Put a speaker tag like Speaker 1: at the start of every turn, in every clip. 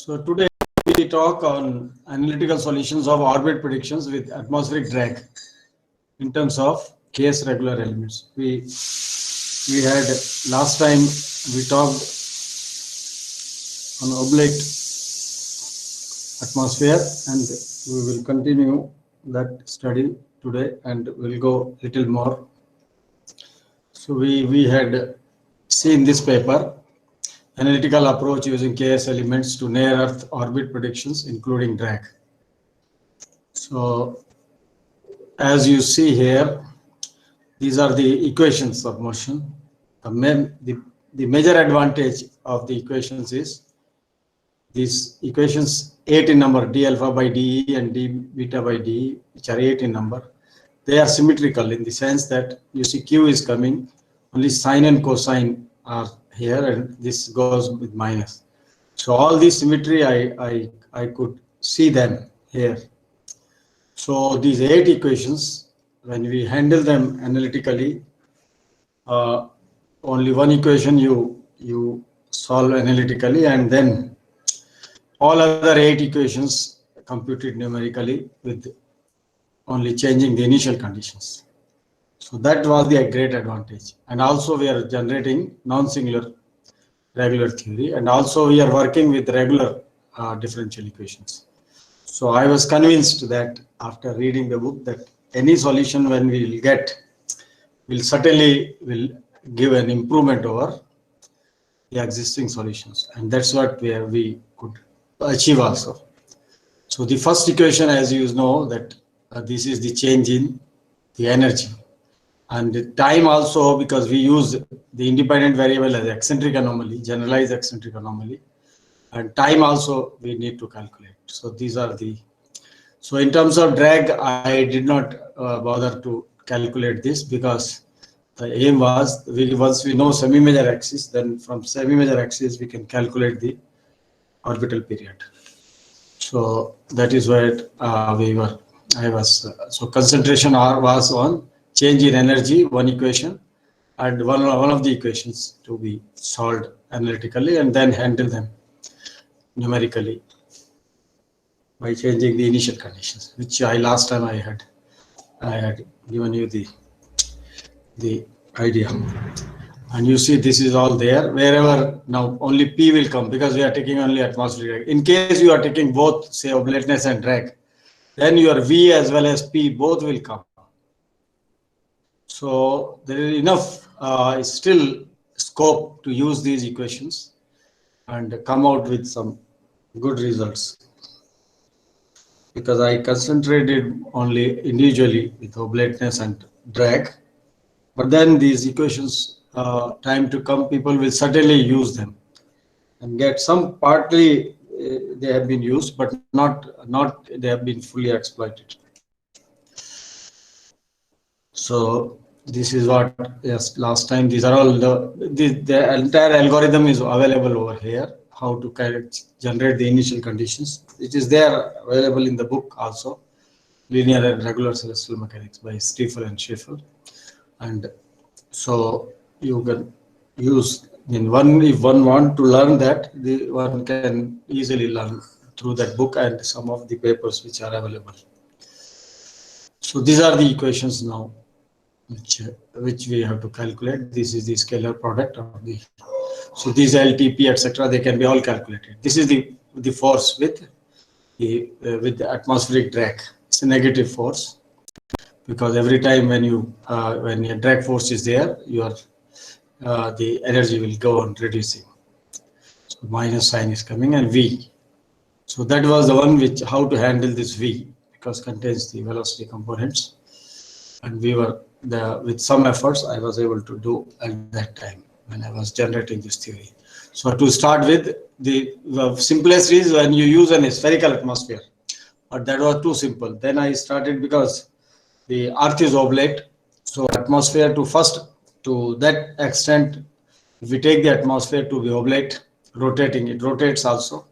Speaker 1: So today we talk on analytical solutions of orbit predictions with atmospheric drag in terms of case regular elements. We had last time we talked on oblate atmosphere, and we will continue that study today, and we'll go little more. So we had seen this paper, analytical approach using KS elements to near Earth orbit predictions, including drag. So as you see here, these are the equations of motion. The major advantage of the equations is these equations 8 in number, d alpha by dE and d beta by dE, which are 8 in number. They are symmetrical in the sense that you see Q is coming, only sine and cosine are here, and this goes with minus. So all this symmetry, I could see them here. So these 8 equations, when we handle them analytically, only one equation you solve analytically, and then all other 8 equations computed numerically with only changing the initial conditions. So that was the great advantage. And also we are generating non-singular regular theory, and also we are working with regular differential equations. So I was convinced that after reading the book that any solution when we will get will certainly give an improvement over the existing solutions, and that's what we could achieve also. So the first equation, as you know, that this is the change in the energy, and the time also, because we use the independent variable as eccentric anomaly, generalized eccentric anomaly, and time also we need to calculate. So these are the, so in terms of drag, I did not bother to calculate this, because the aim was, once we know semi-major axis, then from semi-major axis we can calculate the orbital period. So that is what so concentration R was on change in energy, one equation, and one of the equations to be solved analytically and then handle them numerically by changing the initial conditions, which last time I had given you the idea. And you see this is all there. Wherever now only P will come, because we are taking only atmospheric drag. In case you are taking both, say oblateness and drag, then your V as well as P both will come. So there is enough still scope to use these equations and come out with some good results, because I concentrated only individually with oblateness and drag. But then these equations, time to come, people will certainly use them and get some, partly they have been used, but not they have been fully exploited. So this is what, yes, last time, these are all the entire algorithm is available over here, how to generate the initial conditions. It is there available in the book also, Linear and Regular Celestial Mechanics by Stiefel and Schaeffel. And so you can use if one want to learn that, one can easily learn through that book and some of the papers which are available. So these are the equations now which we have to calculate. This is the scalar product of the, so these LTP etc., they can be all calculated. This is the force with the atmospheric drag. It's a negative force, because every time when your drag force is there, the energy will go on reducing. So minus sign is coming, and V. So that was the one which, how to handle this V, because contains the velocity components, and we were with some efforts I was able to do at that time when I was generating this theory. So to start with, the simplest is when you use a spherical atmosphere, but that was too simple. Then I started, because the Earth is oblate, so atmosphere to that extent, if we take the atmosphere to be oblate, rotating, it rotates also.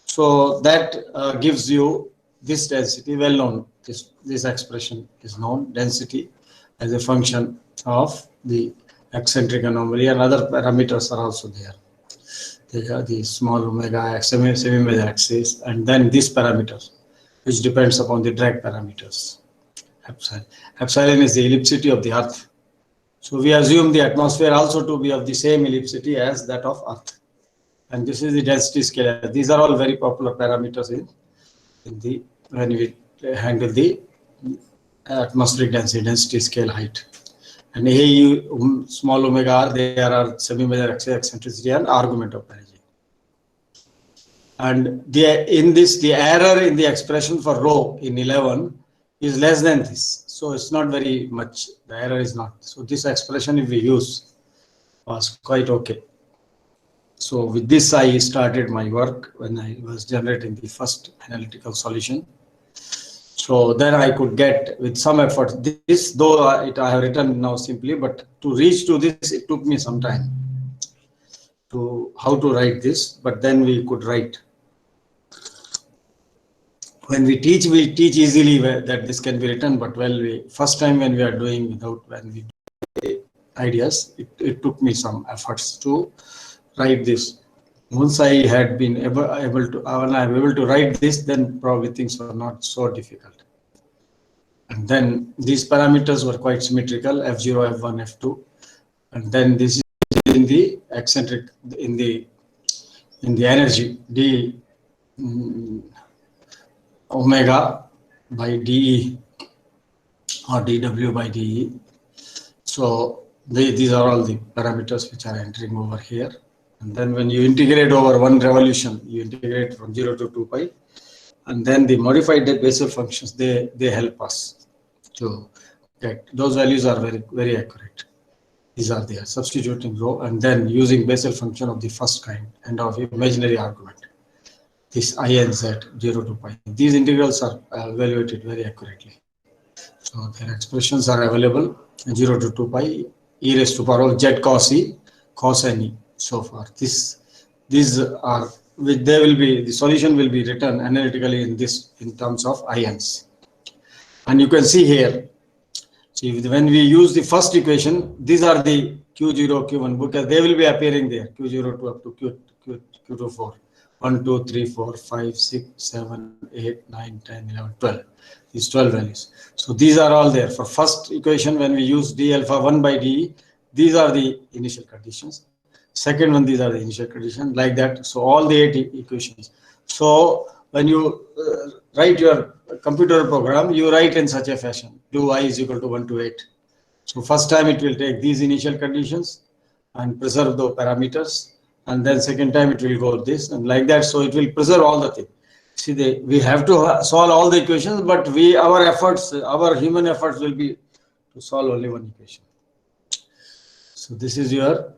Speaker 1: So that gives you this density, well known. This expression is known, density as a function of the eccentric anomaly, and other parameters are also there. the small omega semi-major axis, and then this parameter, which depends upon the drag parameters. Epsilon. Epsilon is the ellipticity of the Earth. So we assume the atmosphere also to be of the same ellipticity as that of Earth. And this is the density scale. These are all very popular parameters in the when we handle the atmospheric density scale height. And AU, small omega r, they are semi-major eccentricity and argument of perigee. And in this, the error in the expression for rho in 11 is less than this. So it's not very much, the error is not. So this expression if we use was quite okay. So with this, I started my work when I was generating the first analytical solution. So then I could get with some effort this, though I have written now simply, but to reach to this, it took me some time to how to write this, but then we could write. When we teach easily that this can be written, but first time when we are doing when we do ideas, it took me some efforts to write this. Once I had been able to, when I am able to write this, then probably things were not so difficult. And then these parameters were quite symmetrical, F0, F1, F2. And then this is in the eccentric, in the energy, d omega by dE or dW by dE. So these are all the parameters which are entering over here. And then when you integrate over one revolution, you integrate from 0 to 2 pi. And then the modified Bessel functions, they help us to get those values are very, very accurate. These are there, substituting rho and then using Bessel function of the first kind and of imaginary argument. This I and z 0 to pi. These integrals are evaluated very accurately. So their expressions are available 0 to 2 pi e raised to power of z cos e cos n e. So far, these are which they will be the solution will be written analytically in terms of ions. And you can see here. See, when we use the first equation, these are the Q0, Q1 because they will be appearing there. Q0 to up to Q2, 4. 1, 2, 3, 4, 5, 6, 7, 8, 9, 10, 11, 12. These 12 values. So these are all there. For first equation, when we use d alpha 1 by d, these are the initial conditions. Second one, these are the initial conditions, like that. So all the 8 equations. So when you write your computer program, you write in such a fashion. Do I is equal to 1 to 8. So first time it will take these initial conditions and preserve the parameters. And then second time it will go this and like that. So it will preserve all the things. See, we have to solve all the equations, but our efforts, our human efforts will be to solve only one equation. So this is your,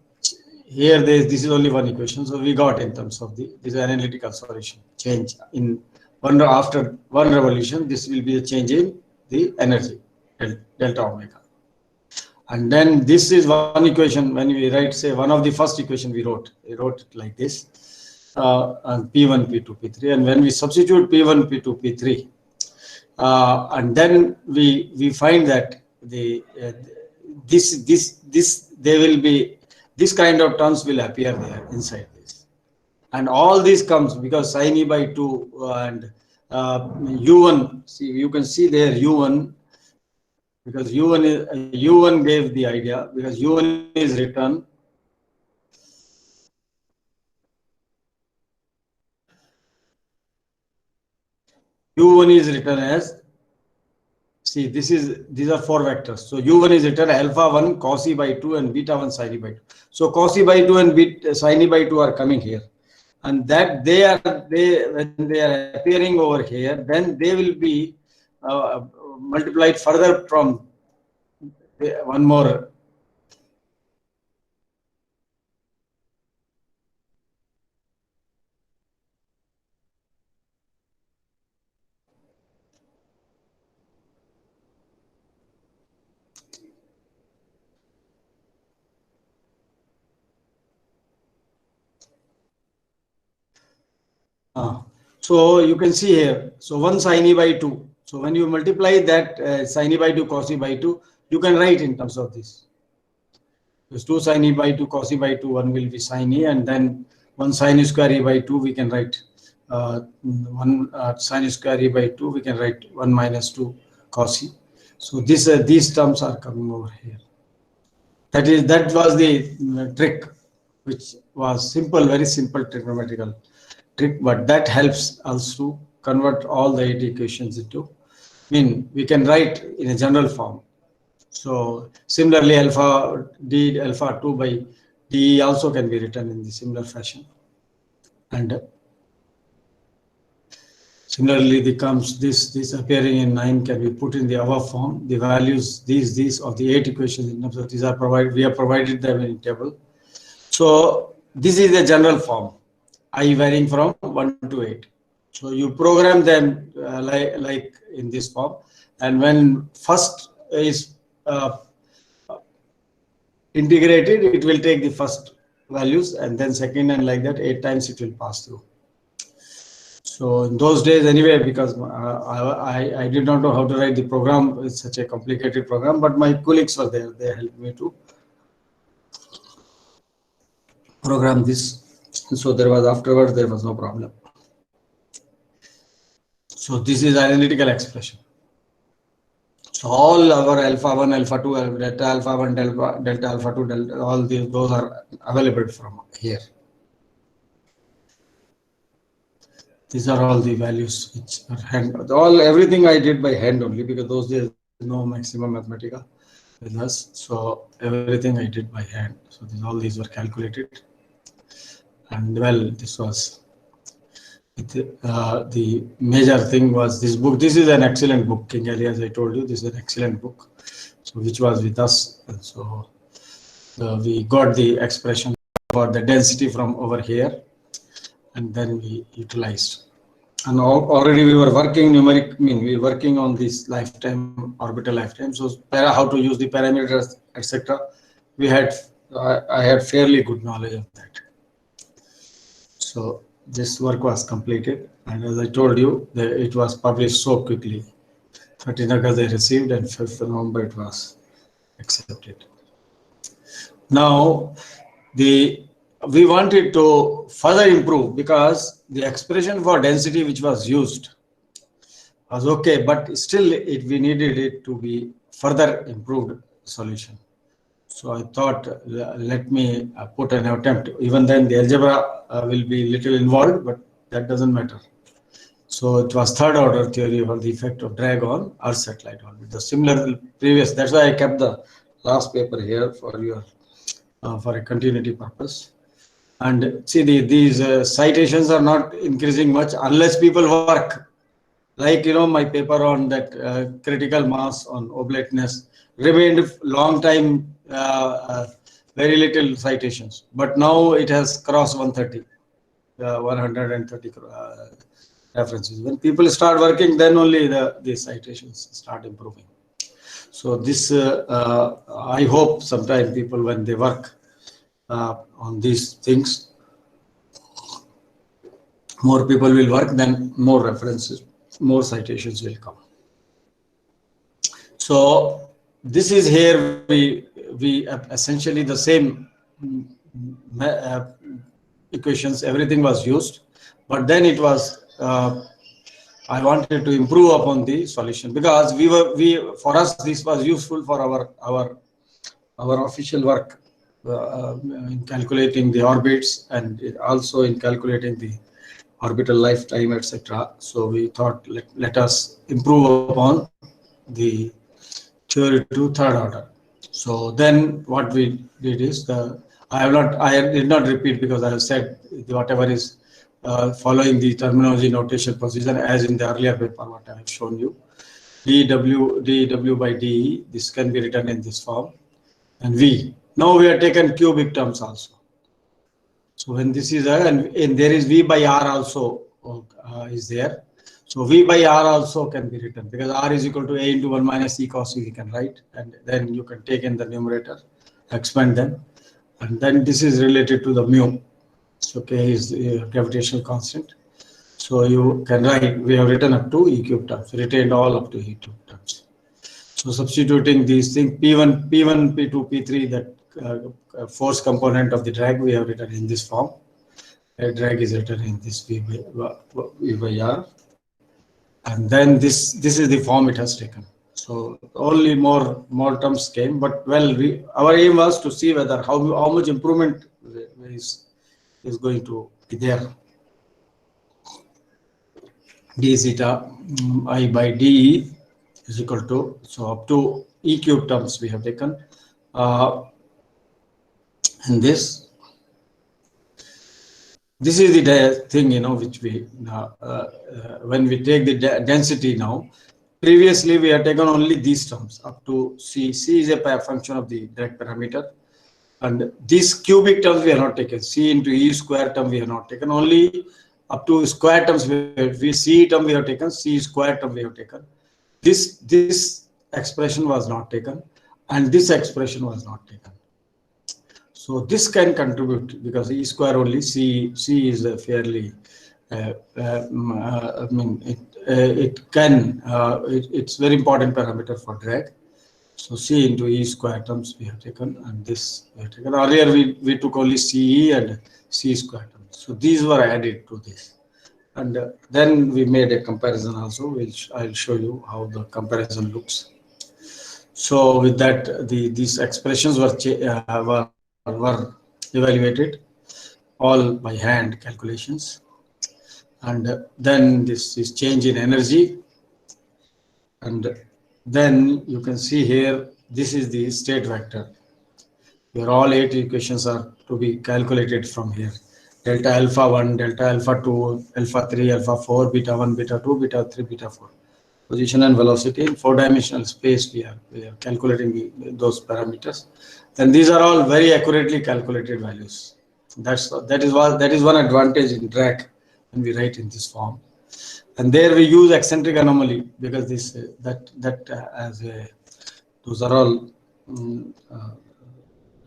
Speaker 1: here this is only one equation. So we got in terms of this analytical solution change in after one revolution, this will be a change in the energy delta omega. And then this is one equation when we write, say, one of the first equation we wrote it like this, and P1, P2, P3. And when we substitute P1, P2, P3, and then we find that they will be, this kind of terms will appear there inside this. And all this comes because sin e by 2 and U1, see, you can see there U1, because U1 gave the idea, because U1 is written as, see, these are 4 vectors. So U1 is written alpha 1 cos e by 2 and beta 1 sin e by 2. So cos e by 2 and sin e by 2 are coming here. And that when they are appearing over here, then they will be multiplied further from one more. So you can see here, so 1 sin e by 2. So when you multiply that sin e by 2 cos e by 2, you can write in terms of this. There's 2 sin e by 2 cos e by 2, one will be sin e, and then 1 sine square E by 2, we can write 1 sine square E by 2, we can write 1 minus 2 cos E. So these terms are coming over here. That was the trick, which was simple, very simple trigonometrical trick, but that helps us to convert all the 8 equations into, we can write in a general form. So similarly, alpha d alpha 2 by d also can be written in the similar fashion. And similarly, this appearing in 9 can be put in the above form. The values, these of the 8 equations in terms of these are provided. We have provided them in table. So this is the general form, I varying from 1 to 8. So you program them like in this form, and when first is integrated, it will take the first values, and then second, and like that 8 times it will pass through. So in those days anyway, because I did not know how to write the program, it's such a complicated program, but my colleagues were there, they helped me to program this. So afterwards there was no problem. So this is analytical expression. So all our alpha 1, alpha 2, delta alpha 1, delta alpha 2, delta, all those are available from here. These are all the values which are everything I did by hand only, because those days no Maxima Mathematica with us. So everything I did by hand. So all these were calculated. And well, this was the major thing was this book. This is an excellent book, King Ali, as I told you. This is an excellent book, so which was with us. And so we got the expression for the density from over here, and then we utilized. And already we were working we were working on this lifetime, orbital lifetime. So how to use the parameters, etc. I had fairly good knowledge of that. So this work was completed, and as I told you, it was published so quickly. 13 August they received, and 5th November it was accepted. Now, we wanted to further improve, because the expression for density which was used was okay, but still we needed it to be further improved solution. So I thought, let me put an attempt. Even then the algebra will be little involved, but that doesn't matter. So it was third order theory for the effect of drag on Earth satellite orbit. The similar previous, that's why I kept the last paper here for your for a continuity purpose. And see, these citations are not increasing much unless people work. Like, my paper on that critical mass on oblateness remained long time, very little citations. But now it has crossed 130 references. When people start working, then only the citations start improving. So this, I hope sometime people, when they work on these things, more people will work, then more references, more citations will come. So this is here we essentially the same equations, everything was used, but then it was I wanted to improve upon the solution, because for us this was useful for our official work in calculating the orbits, and also in calculating the orbital lifetime, etc. So we thought, let us improve upon the theory to third order. So then what we did is, I did not repeat, because I have said whatever is following the terminology notation procedure as in the earlier paper what I have shown you. dw by de, this can be written in this form, and v. Now we have taken cubic terms also. So when this is and there is v by r also is there. So v by r also can be written, because r is equal to a into 1 minus e cos u, we can write, and then you can take in the numerator, expand them, and then this is related to the mu. So k is the gravitational constant. So you can write, we have written up to e cube terms, retained all up to e cube terms. So substituting these things, P1, P2, P3, that force component of the drag, we have written in this form. drag is written in this V by R, and then this is the form it has taken. So only more terms came, but well, our aim was to see whether how much improvement is going to be there. D zeta I by dE is equal to, so up to E cube terms we have taken, and this is the thing, which we when we take the density now. Previously we have taken only these terms up to C. C is a function of the direct parameter, and these cubic terms we have not taken. C into E square term we have not taken. Only up to square terms we C term we have taken, C square term we have taken. This expression was not taken, and this expression was not taken. So this can contribute because E square only, C is a fairly, I mean, it's very important parameter for drag. So C into E square terms we have taken, and this we have taken. Earlier we took only CE and C square terms. So these were added to this. And then we made a comparison also, which I'll show you how the comparison looks. So with that, these expressions were evaluated all by hand calculations, and then this is change in energy, and then you can see here this is the state vector where all 8 equations are to be calculated from here. Delta alpha 1, delta alpha 2, alpha 3, alpha 4, beta 1, beta 2, beta 3, beta 4. Position and velocity in 4-dimensional space we are calculating those parameters, and these are all very accurately calculated values. That is one advantage in drag when we write in this form. And there we use eccentric anomaly because those are all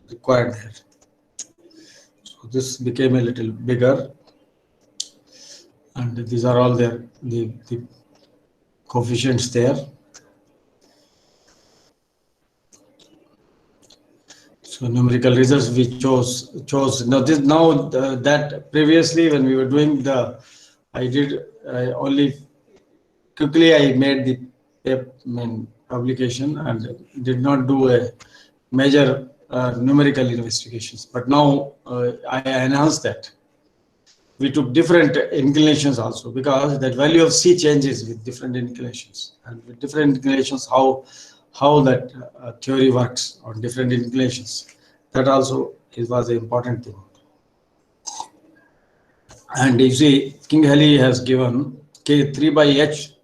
Speaker 1: required there. So this became a little bigger, and these are all the coefficients there. So numerical results we chose now that previously when we were doing I only quickly I made the publication and did not do a major numerical investigations, but now I announced that we took different inclinations also, because that value of C changes with different inclinations, and with different inclinations how that theory works on different inclinations. That also was an important thing. And you see, King-Halley has given K3 by H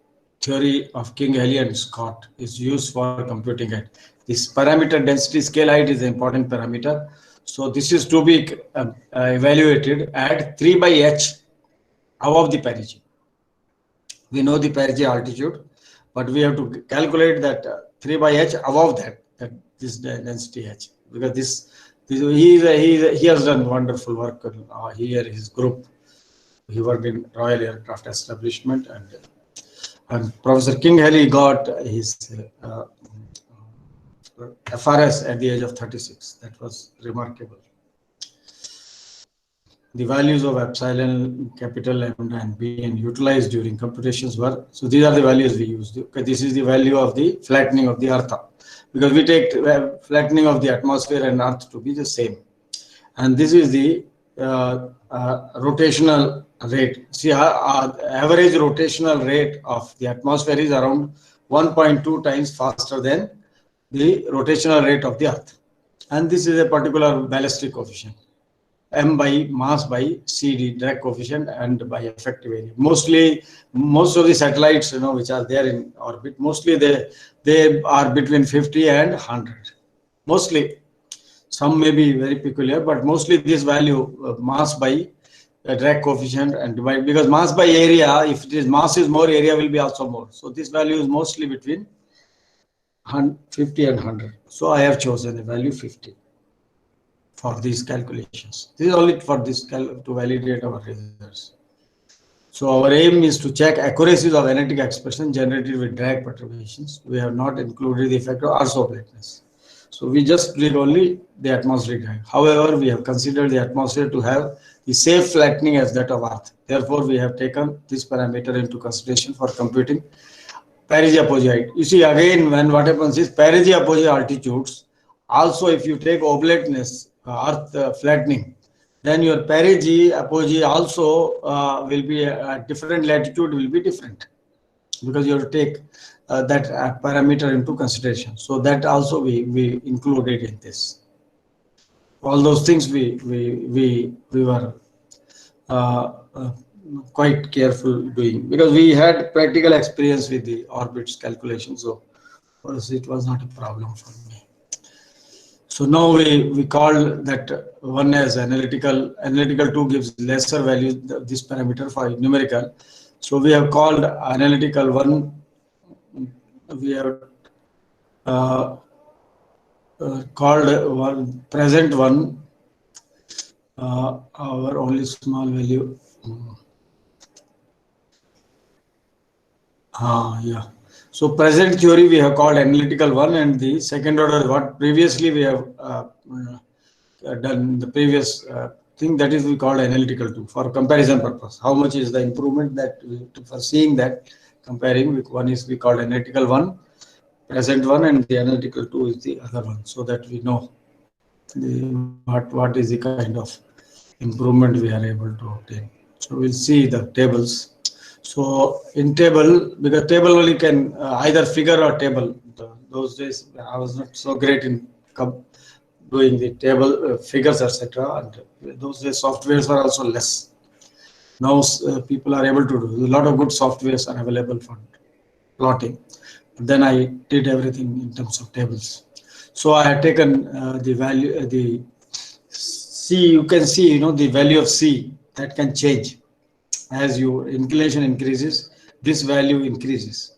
Speaker 1: theory of King-Halley and Scott is used for computing it. This parameter density scale height is an important parameter. So this is to be evaluated at 3 by H above the perigee. We know the perigee altitude, but we have to calculate that 3 by H above this density H, because he has done wonderful work here. His group, he worked in Royal Aircraft Establishment, and Professor King-Halley got his FRS at the age of 36. That was remarkable. The values of epsilon, capital lambda, and bn utilized during computations were, so these are the values we used. Okay, this is the value of the flattening of the Earth, because we take flattening of the atmosphere and Earth to be the same. And this is the rotational rate. See, average rotational rate of the atmosphere is around 1.2 times faster than the rotational rate of the Earth. And this is a particular ballistic coefficient, m by mass by CD, drag coefficient, and by effective area. Most of the satellites, which are there in orbit, mostly they are between 50 and 100. Mostly, some may be very peculiar, but mostly this value mass by drag coefficient and divide, because mass by area, if it is mass is more, area will be also more. So this value is mostly between 50 and 100. So I have chosen a value 50 for these calculations. This is only for this to validate our results. So our aim is to check accuracies of analytic expression generated with drag perturbations. We have not included the effect of Arso-blackness. So we just did only the atmospheric drag. However, we have considered the atmosphere to have the safe flattening as that of Earth. Therefore, we have taken this parameter into consideration for computing perigee apogee height. You see, again, when what happens is perigee apogee altitudes. Also, if you take oblateness, Earth flattening, then your perigee apogee also will be at different latitude will be different, because you have to take that parameter into consideration. So that also we included in this. All those things we were uh, uh, quite careful doing, because we had practical experience with the orbits calculation. So for us, it was not a problem for me. So now we call that one as analytical. Analytical 2 gives lesser value, this parameter for numerical. So we have called analytical 1. We have uh, called one present one, our only small value. Yeah. So present theory we have called analytical 1, and the second order what previously we have done the previous thing, that is we called analytical 2 for comparison purpose. How much is the improvement that for seeing that, comparing with one is we called analytical 1, present one, and the analytical 2 is the other one, so that we know what is the kind of improvement we are able to obtain. So we'll see the tables. So in table, because table only can either figure or table. Those days I was not so great in doing the table figures, etc. And those days softwares were also less. Now people are able to do a lot of good softwares are available for plotting. But then I did everything in terms of tables. So I had taken the value, the C. You can see, the value of C that can change as your inclination increases. This value increases.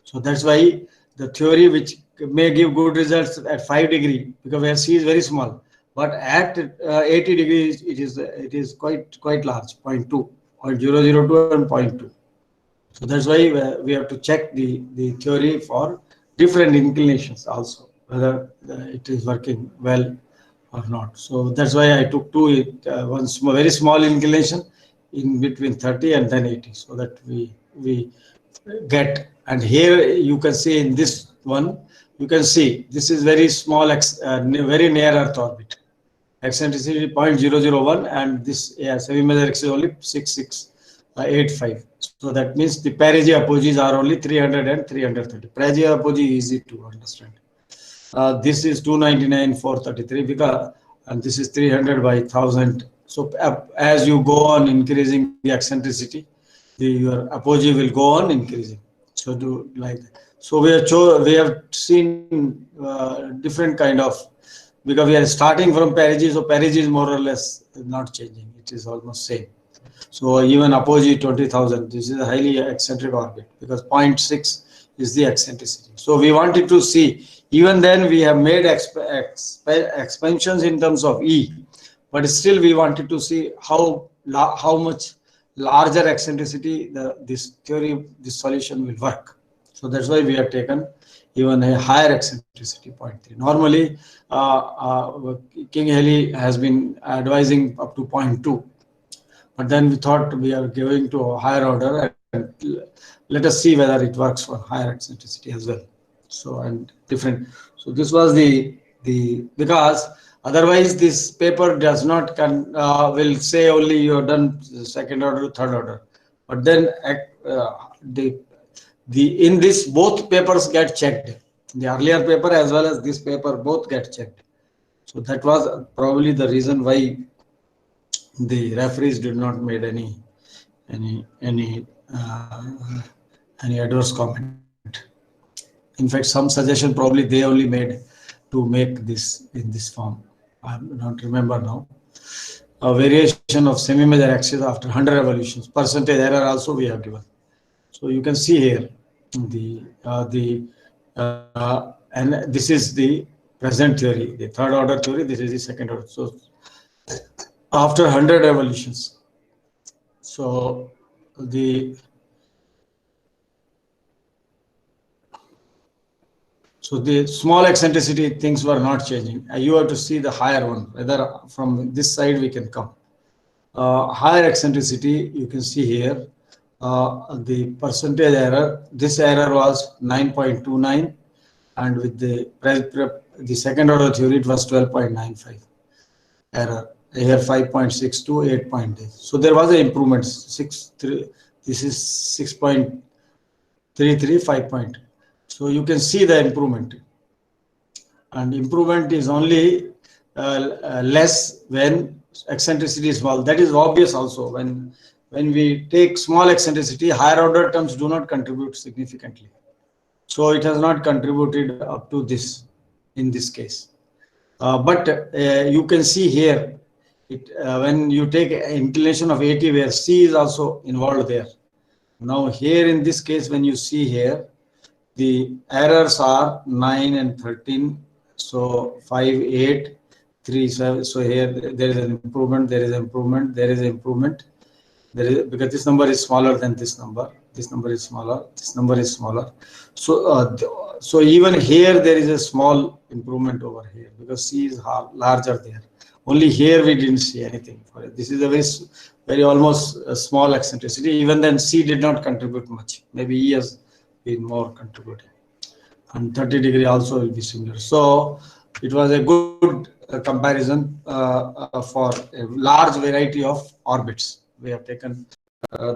Speaker 1: So that's why the theory which may give good results at 5 degree, because where C is very small, but at 80 degrees it is quite large, 0.2, 0.002 and 0.2. So that's why we have to check the theory for different inclinations also, whether it is working well or not. So that's why I took one very small inclination in between 30 and then 80, so that we get. And here you can see in this one, you can see this is very small, very near Earth orbit. Eccentricity 0.001, and this semi-major axis is only 6685. So that means the perigee apogees are only 300 and 330. Perigee apogee is easy to understand. This is 299, 433, because, and this is 300 by 1000. So as you go on increasing the eccentricity, your apogee will go on increasing. So do like that. So we have seen different kind of, because we are starting from perigee, so perigee is more or less not changing. It is almost same. So even apogee 20,000, this is a highly eccentric orbit, because 0.6 is the eccentricity. So we wanted to see, even then we have made expansions in terms of E, but still we wanted to see how much larger eccentricity this solution will work. So that's why we have taken even a higher eccentricity, 0.3. Normally, King Heli has been advising up to 0.2. But then we thought we are going to a higher order, and let us see whether it works for higher eccentricity as well. So and different. So this was the because otherwise this paper does not will say only you have done second order, third order. But then in this both papers get checked. The earlier paper as well as this paper both get checked. So that was probably the reason why the referees did not made any adverse comment. In fact, some suggestion probably they only made to make this in this form. I don't remember now. A variation of semi-major axis after 100 revolutions. Percentage error also we have given. So you can see here and this is the present theory, the third order theory. This is the second order. So after 100 revolutions, so the small eccentricity things were not changing. You have to see the higher one, whether from this side we can come. higher eccentricity, you can see here the percentage error. This error was 9.29, and with the second order theory, it was 12.95 error. Here 5.62, 8.8. So there was an improvement. 6.3. This is 6.33, 5 point. So you can see the improvement, and improvement is only less when eccentricity is small. That is obvious also. When we take small eccentricity, higher order terms do not contribute significantly. So it has not contributed up to this in this case. But you can see here, when you take inclination of 80, where C is also involved there. Now here in this case, when you see here, the errors are 9 and 13. So 5, 8, 3, 7. So here there is an improvement, there is improvement, there is improvement. There is, because this number is smaller than this number. This number is smaller. This number is smaller. So so even here there is a small improvement over here, because C is larger there. Only here we didn't see anything for it. This is a very almost a small eccentricity. Even then C did not contribute much. Maybe E has been more contributing. And 30° also will be similar. So it was a good comparison for a large variety of orbits. We have taken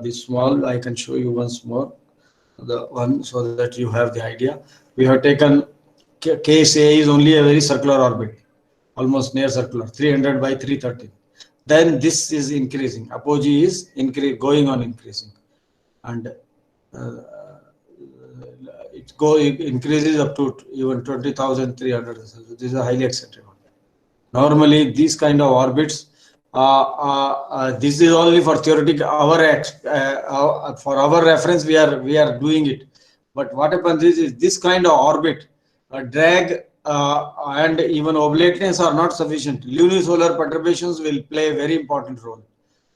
Speaker 1: this small. I can show you once more the one, so that you have the idea. We have taken case A is only a very circular orbit, almost near circular, 300 by 330. Then this is increasing. Apogee is going on increasing, and it increases up to even 20,300. This is a highly eccentric one. Normally, these kind of orbits, this is only for theoretical. For our reference, we are doing it. But what happens is this kind of orbit, drag and even oblateness are not sufficient. Lunisolar perturbations will play a very important role.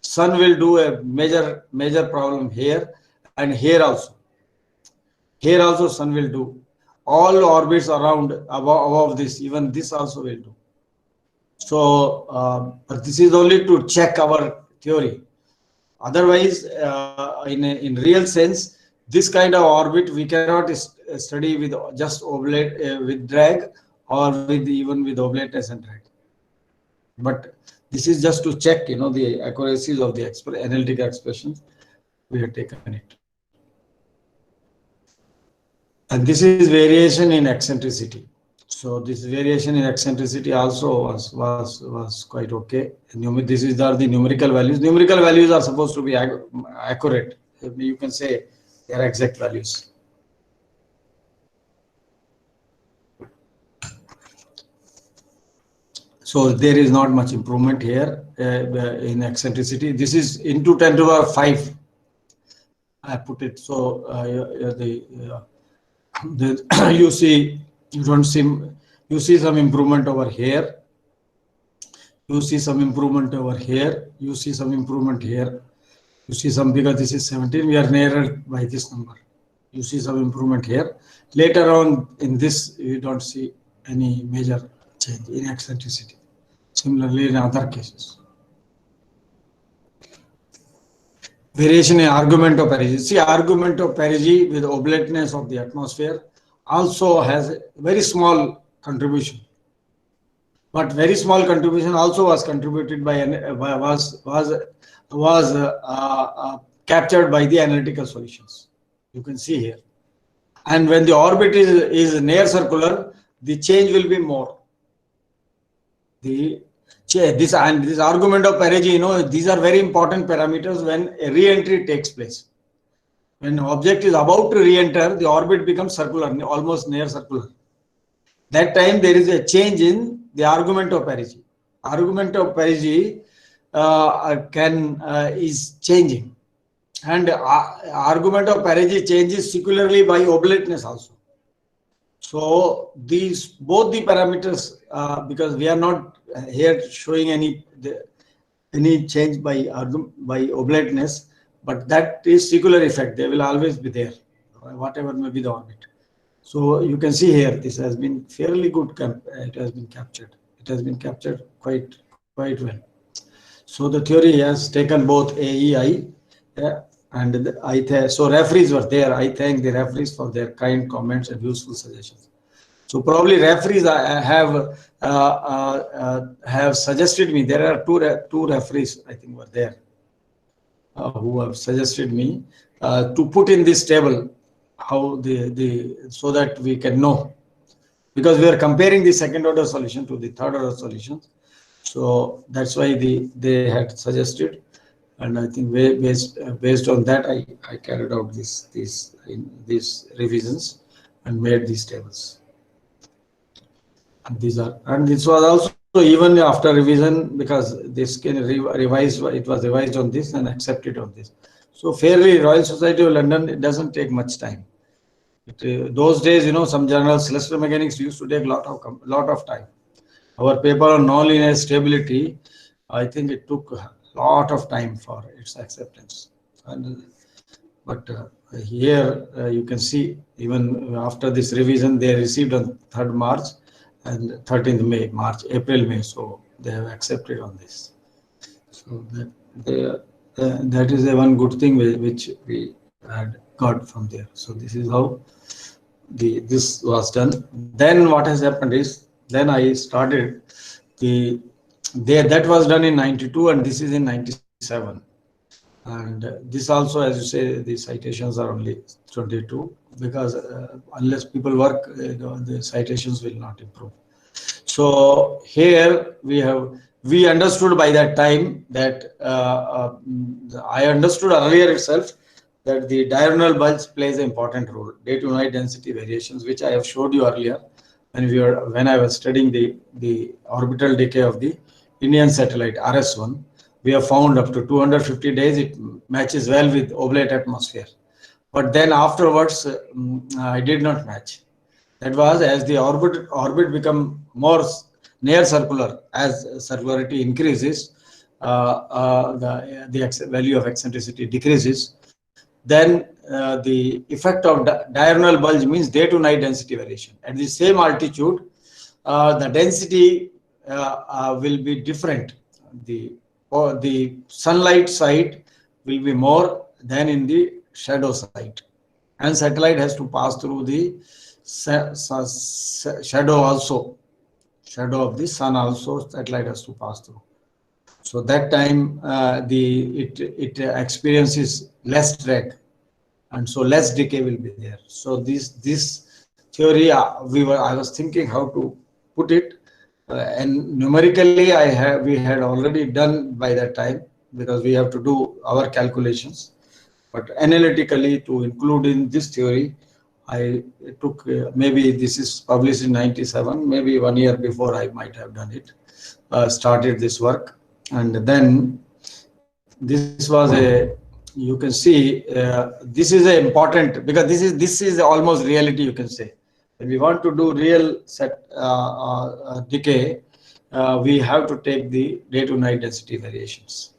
Speaker 1: Sun will do a major problem here, and here also. Here also Sun will do. All orbits around above this, even this also will do. So, but this is only to check our theory. Otherwise, in real sense, this kind of orbit we cannot study with just oblate with drag, or even with oblateness and drag. But this is just to check, the accuracies of the analytical expressions. We have taken it. And this is variation in eccentricity. So this variation in eccentricity also was quite okay. These are the numerical values. Numerical values are supposed to be accurate. You can say they are exact values. So there is not much improvement here in eccentricity. This is into 10 to the power 5. I put it so you see some improvement over here. You see some improvement over here. You see some improvement here. You see some, because this is 17. We are nearer by this number. You see some improvement here. Later on in this, you don't see any major change in eccentricity. Similarly, in other cases. Variation in argument of perigee. See, argument of perigee with oblateness of the atmosphere also has a very small contribution. But very small contribution also was contributed by captured by the analytical solutions. You can see here. And when the orbit is near circular, the change will be more. This argument of perigee, these are very important parameters when a re-entry takes place. When object is about to re-enter, the orbit becomes circular, almost near circular. That time there is a change in the argument of perigee. Argument of perigee is changing, and argument of perigee changes secularly by oblateness also. So both the parameters, because we are not here showing any change by oblateness, but that is secular effect. They will always be there, whatever may be the orbit. So you can see here, this has been fairly good. It has been captured. It has been captured quite well. So the theory has taken both AEI, and so referees were there. I thank the referees for their kind comments and useful suggestions. So probably referees have suggested me. There are two referees I think were there who have suggested me to put in this table how the so that we can know, because we are comparing the second order solution to the third order solutions. So that's why they had suggested, and I think based on that I carried out these revisions and made these tables. And this was also even after revision, because this can revise, it was revised on this and accepted on this. So fairly, Royal Society of London, it doesn't take much time. Those days, some journals, celestial mechanics used to take lot of time. Our paper on nonlinear stability, I think it took a lot of time for its acceptance. But here you can see, even after this revision, they received on 3rd March and 13th May, April, May. So they have accepted on this. So that is the one good thing which we had got from there. So this is how this was done. Then what has happened is, then I started that was done in 92 and this is in 97. And this also, as you say, the citations are only 22, because unless people work, the citations will not improve. So here we understood by that time that I understood earlier itself that the diurnal bulge plays an important role, day to night density variations, which I have showed you earlier when I was studying the orbital decay of the Indian satellite RS1. We have found up to 250 days it matches well with oblate atmosphere, but then afterwards I did not match. That was as the orbit become more near circular, as circularity increases, the value of eccentricity decreases. Then the effect of diurnal bulge means day to night density variation. At the same altitude, the density will be different. The sunlight side will be more than in the shadow side, and satellite has to pass through the shadow also. Shadow of the sun also satellite has to pass through. So that time it experiences less drag, and so less decay will be there. So this theory I was thinking how to put it, and numerically we had already done by that time, because we have to do our calculations. But analytically, to include in this theory, I took maybe this is published in 97, maybe 1 year before I might have done it, started this work. And then this was you can see, this is a important, because this is almost reality, you can say. When we want to do real decay, we have to take the day to night density variations.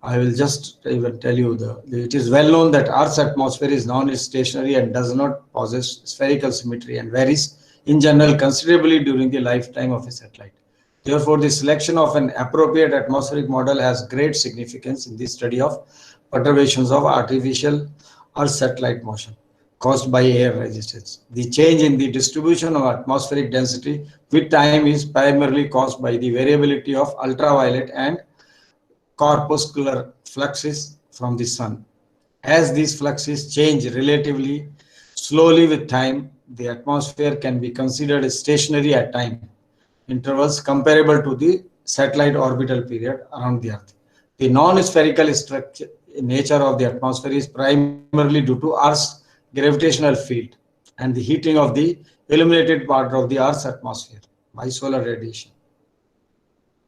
Speaker 1: I will just even tell you it is well known that Earth's atmosphere is non-stationary and does not possess spherical symmetry and varies in general considerably during the lifetime of a satellite. Therefore, the selection of an appropriate atmospheric model has great significance in the study of perturbations of artificial Earth satellite motion caused by air resistance. The change in the distribution of atmospheric density with time is primarily caused by the variability of ultraviolet and corpuscular fluxes from the sun. As these fluxes change relatively slowly with time, the atmosphere can be considered stationary at time intervals comparable to the satellite orbital period around the Earth. The non-spherical structure nature of the atmosphere is primarily due to Earth's gravitational field and the heating of the illuminated part of the Earth's atmosphere by solar radiation.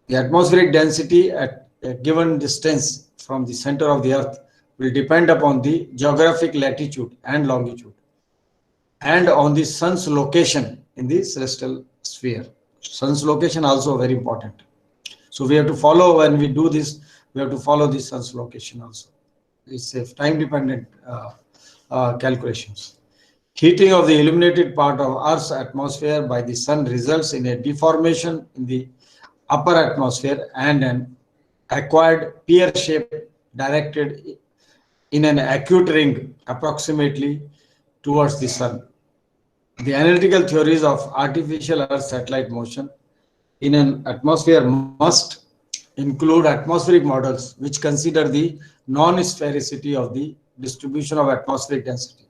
Speaker 1: The atmospheric density at a given distance from the center of the Earth will depend upon the geographic latitude and longitude and on the sun's location in the celestial sphere. Sun's location also very important. So we have to follow, when we do this, we have to follow the sun's location also. It's a time dependent calculations. Heating of the illuminated part of Earth's atmosphere by the sun results in a deformation in the upper atmosphere and an acquired pear shape directed in an acute ring approximately towards the sun. The analytical theories of artificial Earth satellite motion in an atmosphere must include atmospheric models which consider the non-sphericity of the distribution of atmospheric density.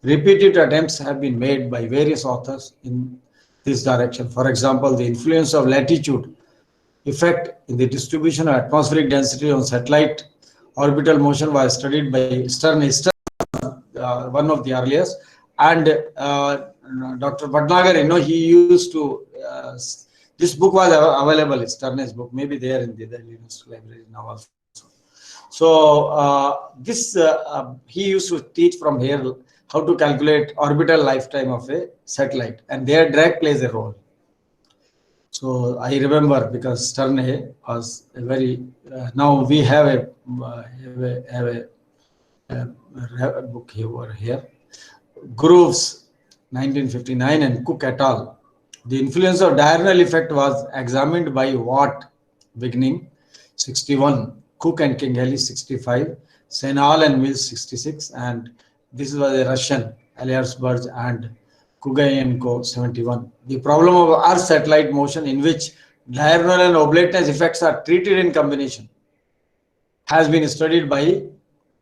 Speaker 1: Repeated attempts have been made by various authors in this direction. For example, the influence of latitude effect in the distribution of atmospheric density on satellite orbital motion was studied by Stern, one of the earliest, and Dr. Bhatnagar, he used to. This book was available. Stern's book, maybe there in the University Library now also. So he used to teach from here how to calculate orbital lifetime of a satellite, and their drag plays a role. So I remember because Stern was a very. Now we have a book here. Groves, 1959, and Cook et al. The influence of diurnal effect was examined by Watt, beginning 61, Cook and Kinghelley 65, Senal and Mills 66, and this was a Russian, Aliersburg and Kugayenko 71. The problem of Earth satellite motion in which diurnal and oblateness effects are treated in combination had been studied by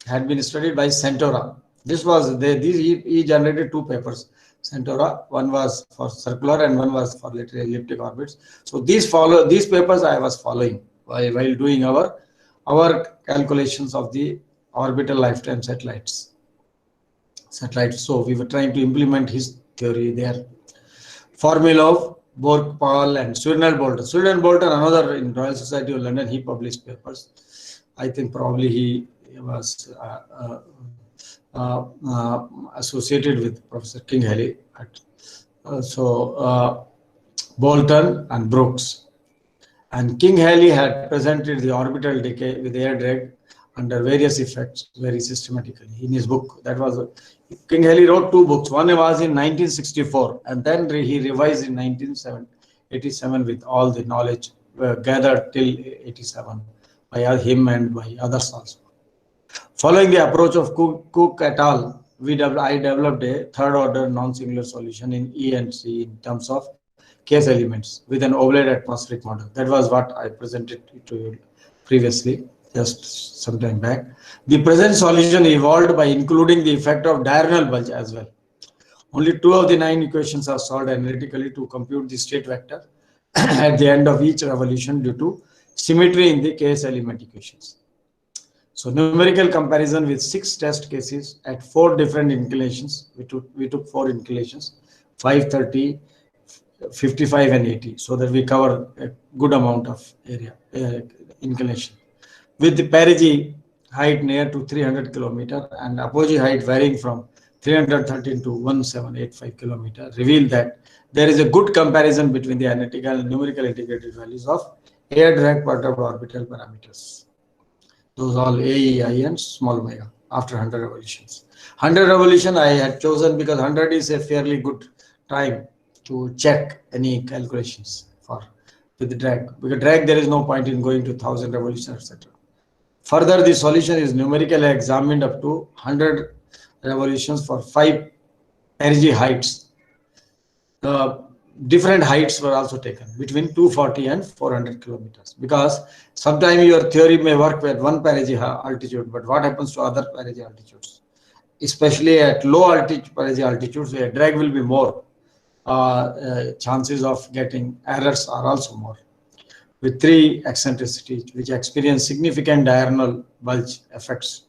Speaker 1: Centora. This was he generated two papers. Centora, one was for circular and one was for elliptic orbits. So these papers I was following while doing our calculations of the orbital lifetime satellites. So we were trying to implement his theory there. Formulov, Borg, Paul, and Swirnell-Bolton. Swirnell-Bolton, another in Royal Society of London, he published papers. I think probably he was associated with Professor Kinghelley. Bolton and Brooks. And Kinghelley had presented the orbital decay with air drag under various effects very systematically in his book. Kinghelley wrote two books. One was in 1964, and then he revised in 1987 with all the knowledge gathered till 87 by him and by others also. Following the approach of Cook et al., I developed a third-order non-singular solution in E and C in terms of case elements with an oblate atmospheric model. That was what I presented to you previously, just some time back. The present solution evolved by including the effect of diurnal bulge as well. Only 2 of the 9 equations are solved analytically to compute the state vector at the end of each revolution due to symmetry in the case element equations. So numerical comparison with 6 test cases at 4 different inclinations. We took 4 inclinations, 5, 30, 55 and 80, so that we cover a good amount of area inclination. With the perigee height near to 300 kilometer and apogee height varying from 313 to 1785 kilometer, reveal that there is a good comparison between the analytical and numerical integrated values of air drag perturbed orbital parameters. Those all AEI and small omega after 100 revolutions. 100 revolution I had chosen because 100 is a fairly good time to check any calculations with the drag. Because drag, there is no point in going to 1000 revolutions, etc. Further, the solution is numerically examined up to 100 revolutions for 5 perigee heights. Different heights were also taken between 240 and 400 kilometers, because sometimes your theory may work with 1 perigee altitude, but what happens to other perigee altitudes, especially at low perigee altitudes where drag will be more, chances of getting errors are also more. With 3 eccentricities which experience significant diurnal bulge effects,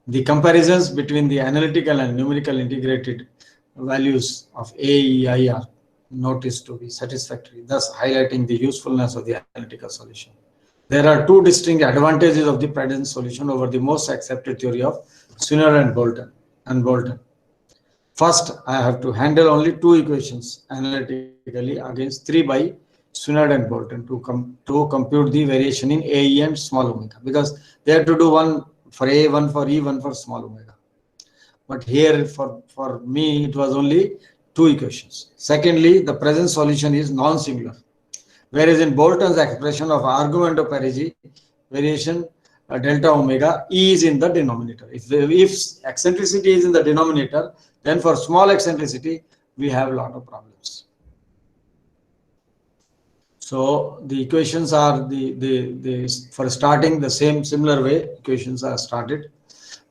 Speaker 1: the comparisons between the analytical and numerical integrated values of AEI are noticed to be satisfactory, thus highlighting the usefulness of the analytical solution. There are 2 distinct advantages of the present solution over the most accepted theory of Swirnell and Bolton. First, I have to handle only 2 equations analytically against 3 by Swirnell and Bolton to compute the variation in AE and small omega, because they have to do one for A, one for E, one for small omega. But here for me it was only 2 equations. Secondly, the present solution is non-singular, whereas in Bolton's expression of argument of perigee, variation delta omega, E is in the denominator. If eccentricity is in the denominator, then for small eccentricity, we have a lot of problems. So the equations are for starting the same similar way, equations are started.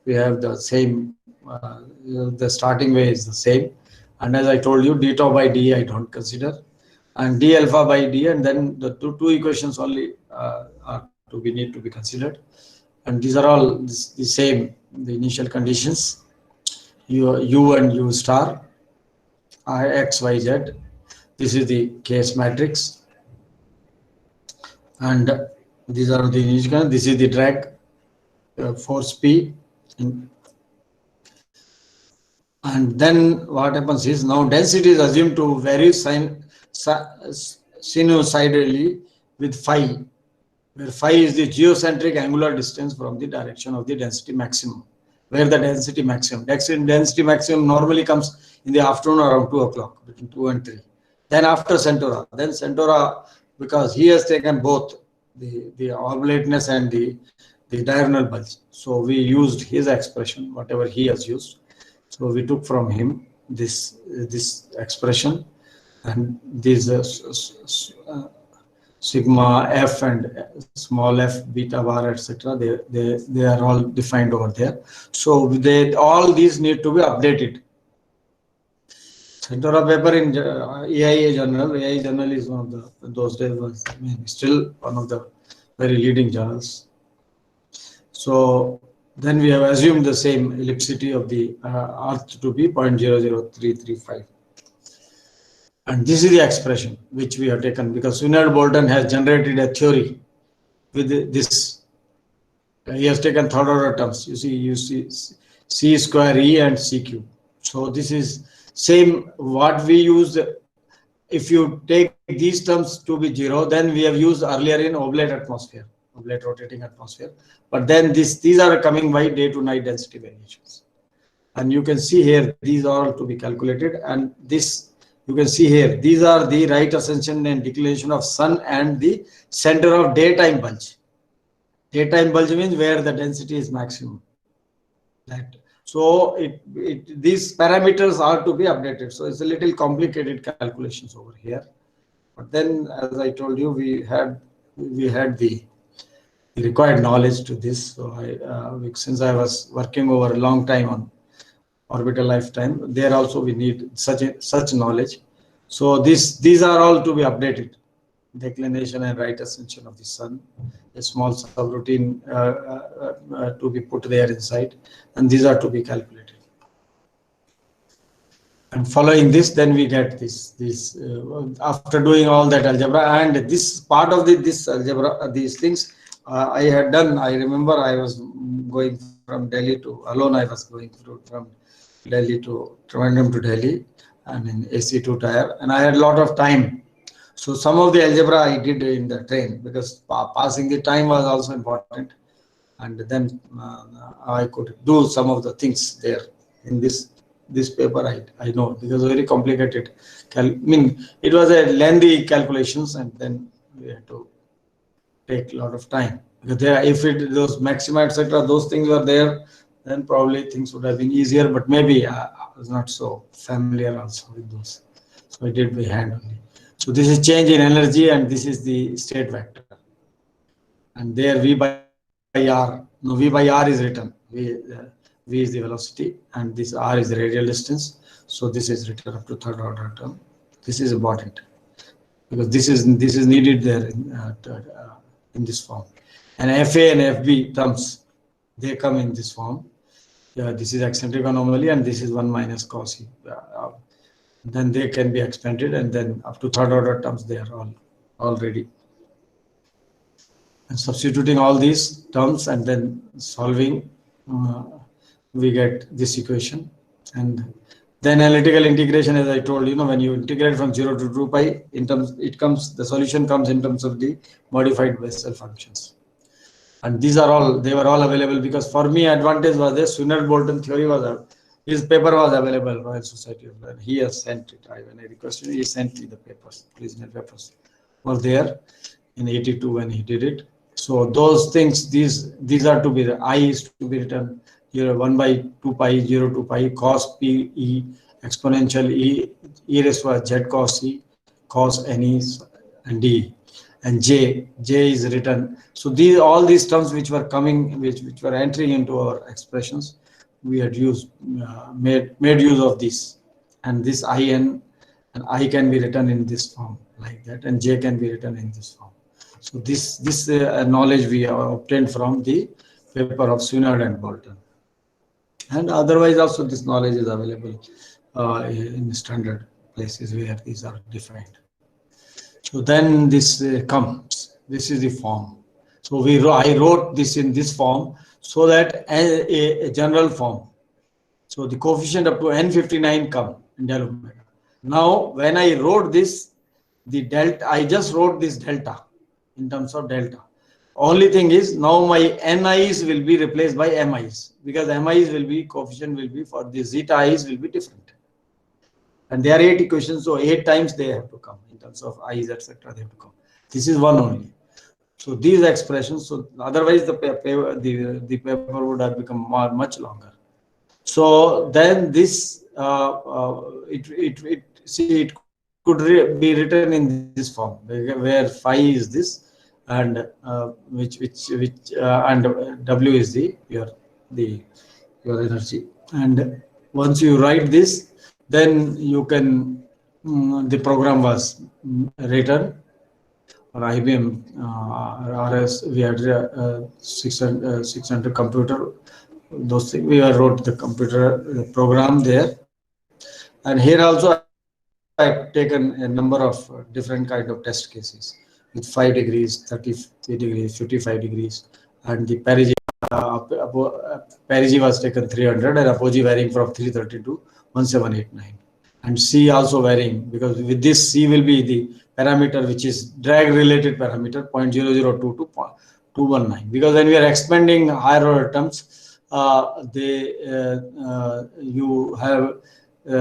Speaker 1: We have the same, the starting way is the same. And as I told you, d tau by d I don't consider, and d alpha by d, and then the two equations only are to be need to be considered. And these are all the same, the initial conditions, u and u star, I, x, y, z. This is the case matrix. And these are the initial, this is the drag force P. And then what happens is, now density is assumed to vary sinusoidally with phi, where phi is the geocentric angular distance from the direction of the density maximum, where the density maximum normally comes in the afternoon around 2 o'clock, between 2 and 3. Then after Centaura, because he has taken both the oblateness and the diurnal bulge. So we used his expression, whatever he has used. So we took from him this expression, and these sigma f and small f, beta bar, etc. They are all defined over there. So all these need to be updated. Centaura paper in AIA journal. AIA journal is one of those days was still one of the very leading journals. So then we have assumed the same ellipticity of the Earth to be 0.00335. And this is the expression which we have taken, because Swinnerton Bolton has generated a theory with this. He has taken third order terms. You see C square E and C cube. So this is same what we use. If you take these terms to be 0, then we have used earlier in oblate atmosphere, oblate rotating atmosphere. But then these are coming by day to night density variations. And you can see here, these are all to be calculated. And this, you can see here, these are the right ascension and declination of sun and the center of daytime bulge. Daytime bulge means where the density is maximum. So these parameters are to be updated. So it's a little complicated calculations over here. But then, as I told you, we had the required knowledge to this. So since I was working over a long time on orbital lifetime, there also we need such knowledge. So these are all to be updated. Declination and right ascension of the sun, a small subroutine to be put there inside, and these are to be calculated. And following this, then we get this after doing all that algebra, and this part of this algebra, these things I had done. I remember I was going from Delhi to I was going through from Delhi to Trivandrum to Delhi, and in AC2 tire, and I had a lot of time. So some of the algebra I did in the train, because passing the time was also important, and then I could do some of the things there in this paper. I know, because very complicated. It was a lengthy calculations, and then we had to take a lot of time, because if those maxima etc. those things were there, then probably things would have been easier. But maybe I was not so familiar also with those, so I did by hand only. So this is change in energy, and this is the state vector. And there V by R, no, V by R is written. V is the velocity, and this R is the radial distance. So this is written up to third order term. This is important, because this is needed there in this form. And FA and FB terms, they come in this form. This is eccentric anomaly, and this is 1 minus cos E. Then they can be expanded, and then up to third order terms, they are all already. And substituting all these terms and then solving, we get this equation. And then analytical integration, as I told you, when you integrate from 0 to 2 pi, the solution comes in terms of the modified Bessel functions. And these are all, they were all available, because for me advantage was this Swinnerton Bolton theory was his paper was available, Royal Society of London. He has sent it. When I requested, he sent me the papers. Original papers were there in 82 when he did it. So those things, these are to be, the I is to be written here 1 by 2 pi 0 to pi cos p e exponential e raised to z cos e cos n e and d, and j is written. So these, all these terms which were coming, which were entering into our expressions, we had used made use of this, and this in, and I can be written in this form like that, and j can be written in this form. So this knowledge we obtained from the paper of Swinard and Bolton, and otherwise also this knowledge is available in standard places where these are defined. So then this comes. This is the form. So I wrote this in this form so that a general form. So the coefficient up to n59 come in del omega. Now when I wrote this, the delta, I just wrote this delta in terms of delta. Only thing is now my ni's will be replaced by mi's, because mi's will be, coefficient will be for the zeta i's will be different. And there are 8 equations, so 8 times they have to come in terms of i's, etc. They have to come. This is one only. So these expressions, so otherwise the paper would have become much longer. So then this it could be written in this form, where phi is this, and which and W is your energy. And once you write this, then you can the program was written on IBM RS. We had 600 computer. Those things we wrote the computer program there, and here also I've taken a number of different kind of test cases with 5 degrees, 33 degrees, 55 degrees, and the perigee was taken 300 and apogee varying from 330 to 1789, and C also varying, because with this C will be the parameter which is drag related parameter 0.002 to 219, because when we are expanding higher order terms, you have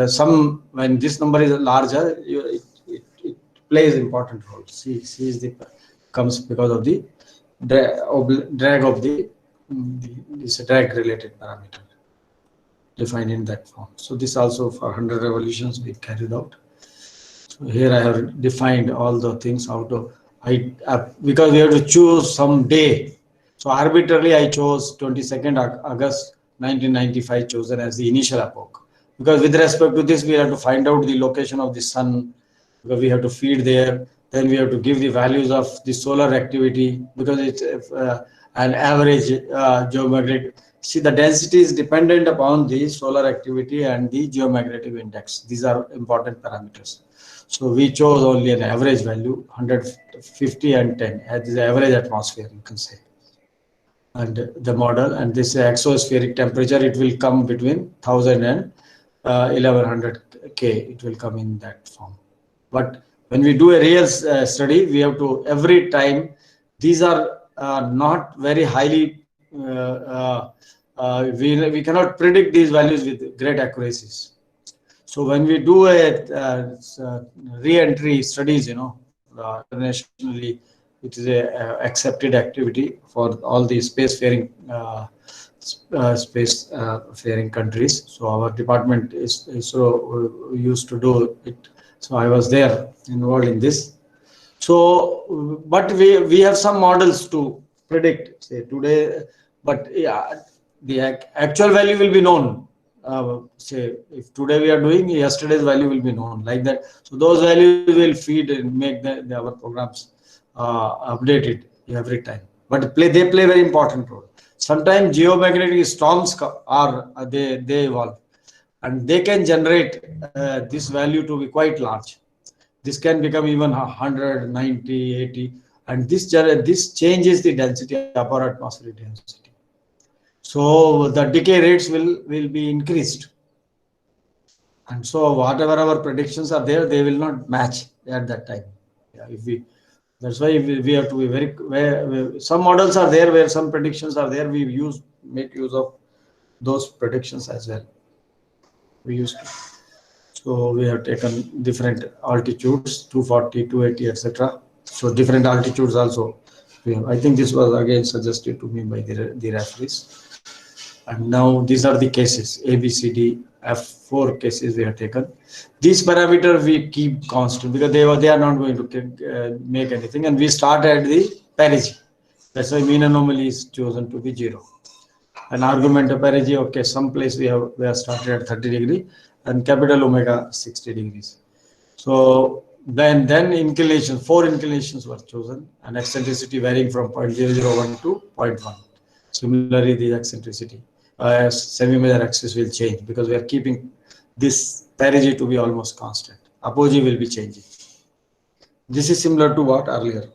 Speaker 1: some, when this number is larger, it plays important role. C is the comes because of the drag of this drag related parameter defined in that form. So this also for 100 revolutions we carried out. So here I have defined all the things out of because we have to choose some day. So arbitrarily I chose 22nd August 1995 chosen as the initial epoch, because with respect to this we have to find out the location of the sun, because we have to feed there. Then we have to give the values of the solar activity, because it's an average geomagnetic. See, the density is dependent upon the solar activity and the geomagnetic index. These are important parameters. So we chose only an average value, 150 and 10 as the average atmosphere, you can say. And the model, and this exospheric temperature, it will come between 1000 and 1100 K. It will come in that form. But when we do a real study, we have to, every time, these are not very highly, we cannot predict these values with great accuracies. So when we do a re-entry studies, internationally, it is a accepted activity for all the spacefaring countries. So our department is so used to do it. So I was there involved in this. So, but we have some models to predict, say today, but yeah, the actual value will be known. Say if today we are doing, yesterday's value will be known, like that. So those values will feed and make our programs updated every time. But they play very important role. Sometimes geomagnetic storms are they evolve, and they can generate this value to be quite large. This can become even 100, 90, 80, and this changes the density, upper atmospheric density. So the decay rates will be increased, and so whatever our predictions are there, they will not match at that time. Yeah, that's why we have to be very. Some models are there where some predictions are there. We make use of those predictions as well. We used to. So we have taken different altitudes, 240, 280, etc. So different altitudes also I think this was again suggested to me by the referees. And now these are the cases A, B, C, D, F, 4 cases we have taken. These parameters we keep constant because they are not going to make anything. And we start at the perigee. That's why mean anomaly is chosen to be 0. An argument of perigee, okay, some place we have started at 30 degree and capital omega 60 degrees. So then inclination, 4 inclinations were chosen and eccentricity varying from 0.001 to 0.1. Similarly, the eccentricity semi-major axis will change because we are keeping this perigee to be almost constant. Apogee will be changing. This is similar to what earlier.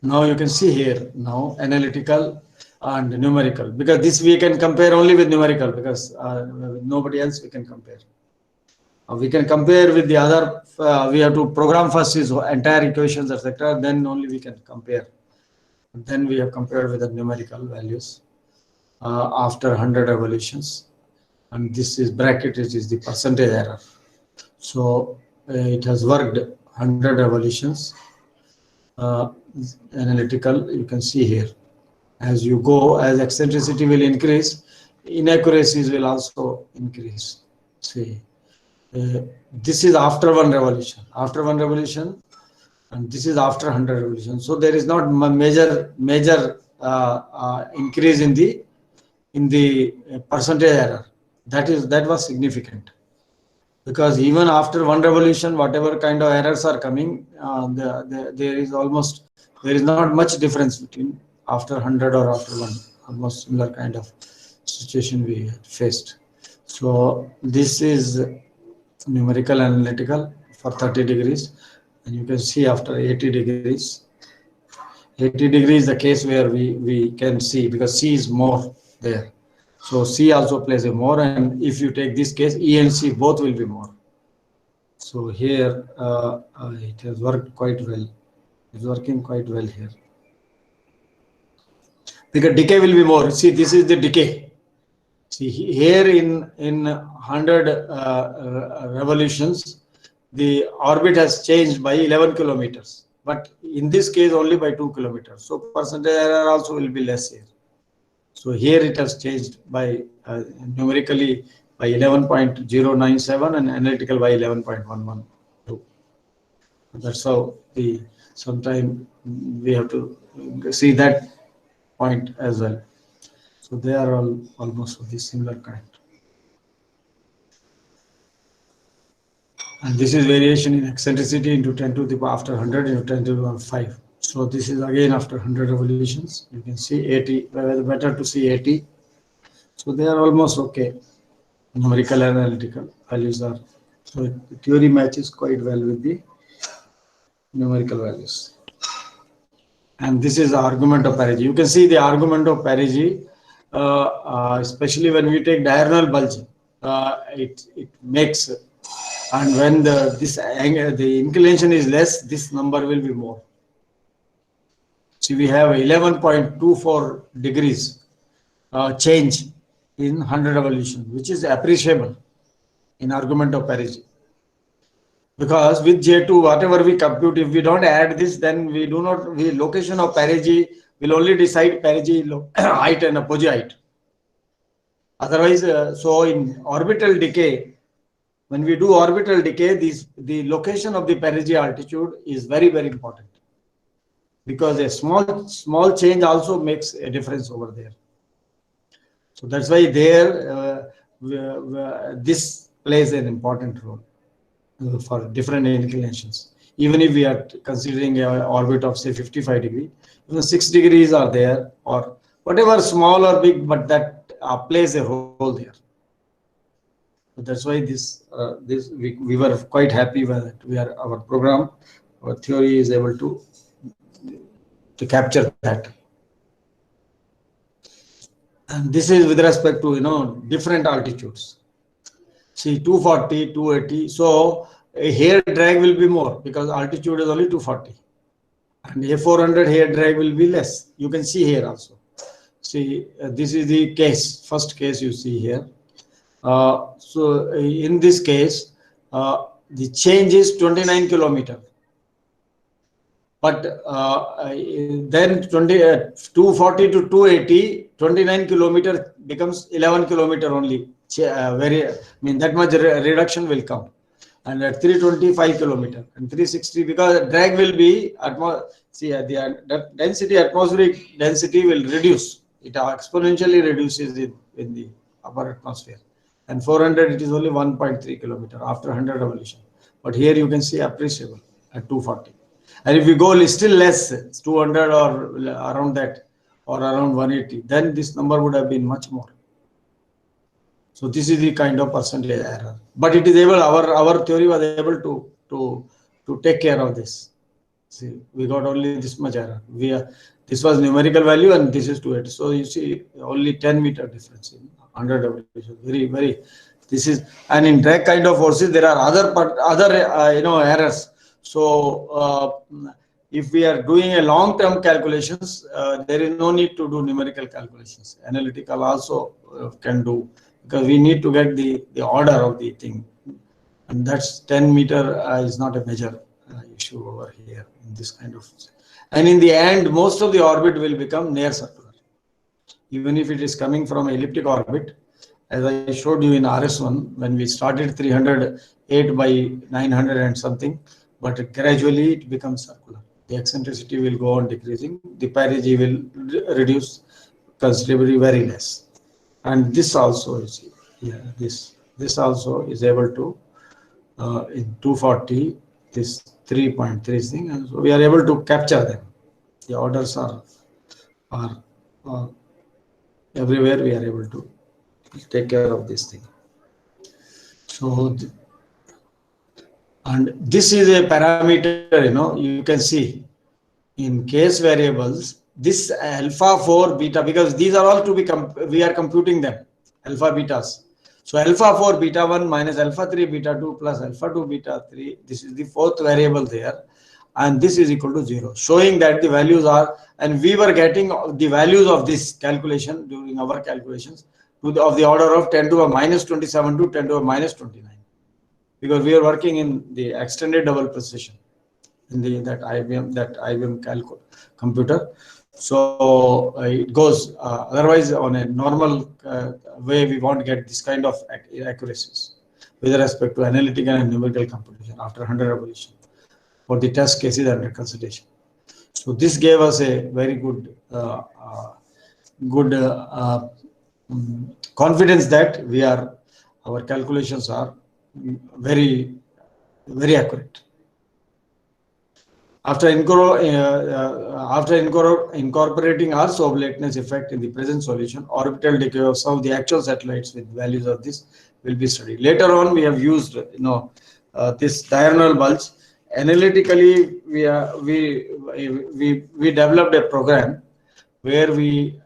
Speaker 1: Now you can see here now analytical and numerical, because this we can compare only with numerical because nobody else we can compare. We can compare with the other. We have to program first is entire equations, etc. Then only we can compare. Then we have compared with the numerical values after 100 revolutions, and this is bracket. It is the percentage error. So it has worked 100 revolutions. Analytical, you can see here. As you go, as eccentricity will increase, inaccuracies will also increase. See. This is after one revolution, and this is after 100 revolutions. So there is not major increase in the percentage error. That was significant, because even after one revolution, whatever kind of errors are coming, there is not much difference between after 100 or after one. Almost similar kind of situation we faced. So this is numerical analytical for 30 degrees, and you can see after 80 degrees. 80 degrees is the case where we can see, because C is more there. So C also plays a more, and if you take this case, E and C both will be more. So here it has worked quite well. It's working quite well here. Because decay will be more. See, this is the decay. See here in 100 revolutions, the orbit has changed by 11 kilometers, but in this case only by 2 kilometers. So percentage error also will be less here. So here it has changed by numerically by 11.097 and analytical by 11.112. That's how sometime we have to see that point as well. So they are all almost of the similar kind. And this is variation in eccentricity into 10 to the after 100 into 10 to the power 5. So this is again after 100 revolutions. You can see 80, better to see 80. So they are almost okay. Numerical and analytical values are. So the theory matches quite well with the numerical values. And this is the argument of perigee. You can see the argument of perigee, especially when we take diurnal bulging, it makes, and when the inclination is less, this number will be more. See, we have 11.24 degrees change in 100 revolutions, which is appreciable in argument of perigee. Because with J2, whatever we compute, if we don't add this, then location of perigee will only decide perigee height and apogee height. Otherwise, so in orbital decay, when we do orbital decay, the location of the perigee altitude is very, very important, because a small change also makes a difference over there. So that's why there this plays an important role for different inclinations. Even if we are considering an orbit of say 55 degrees, 6 degrees are there, or whatever, small or big, but that plays a role there. So that's why we were quite happy with our program, our theory is able to capture that. And this is with respect to different altitudes. See, 240, 280. So a hair drag will be more because altitude is only 240, and a 400 hair drag will be less. You can see here also. See, this is the case, first case you see here. So in this case, the change is 29 kilometer. But then 240 to 280, 29 kilometer becomes 11 kilometer only. I mean, that much reduction will come. And at 325 kilometer and 360, because drag will be the density, atmospheric density will reduce. It exponentially reduces in the upper atmosphere. And 400, it is only 1.3 kilometer after 100 revolution. But here you can see appreciable at 240. And if you go still less, 200 or around that, or around 180, then this number would have been much more. So this is the kind of percentage error. But it is able, our theory was able to take care of this. See, we got only this much error. This was numerical value and this is 280. So you see only 10 meter difference in 100 revolution. Very. This is, and in drag kind of forces there are other errors. So if we are doing a long-term calculations, there is no need to do numerical calculations. Analytical also can do, because we need to get the order of the thing, and that's 10 meter is not a major issue over here in this kind of. And in the end, most of the orbit will become near circular, even if it is coming from elliptic orbit. As I showed you in RS1, when we started 308 by 900 and something, but gradually it becomes circular. The eccentricity will go on decreasing. The perigee will reduce considerably, very less. And this also is, this also is able to in 240, this 3.3 thing, and so we are able to capture them. The orders are everywhere. We are able to take care of this thing. So, and this is a parameter, you can see in case variables, this alpha 4 beta, because these are all to be, we are computing them, alpha betas. So alpha 4 beta 1 minus alpha 3 beta 2 plus alpha 2 beta 3, this is the fourth variable there. And this is equal to 0, showing that the values are, and we were getting the values of this calculation during our calculations of the order of 10 to a minus 27 to 10 to a minus 29, because we are working in the extended double precision in that IBM computer. So it goes, otherwise on a normal way, we won't get this kind of accuracies with respect to analytical and numerical computation after 100 revolution for the test cases under consideration. So this gave us a very good confidence that our calculations are very accurate. After incorporating Earth's oblateness effect in the present solution, orbital decay of some of the actual satellites with values of this will be studied. Later on, we have used this diurnal bulge. Analytically, we developed a program where we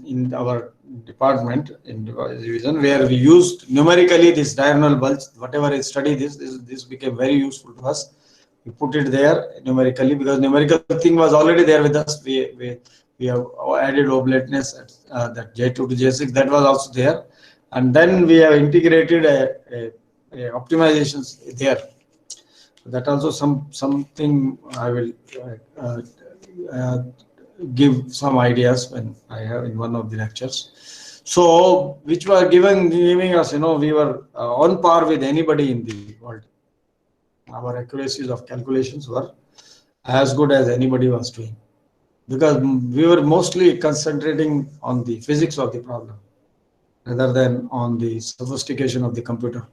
Speaker 1: in our department in division, where we used numerically this diurnal bulge. Whatever I studied, this became very useful to us. We put it there numerically because numerical thing was already there with us. We have added oblateness at that J2 to J6, that was also there, and then we have integrated a optimizations there. That also something I will give some ideas when I have in one of the lectures. So which were giving us, we were on par with anybody in the world. Our accuracies of calculations were as good as anybody was doing, because we were mostly concentrating on the physics of the problem rather than on the sophistication of the computer.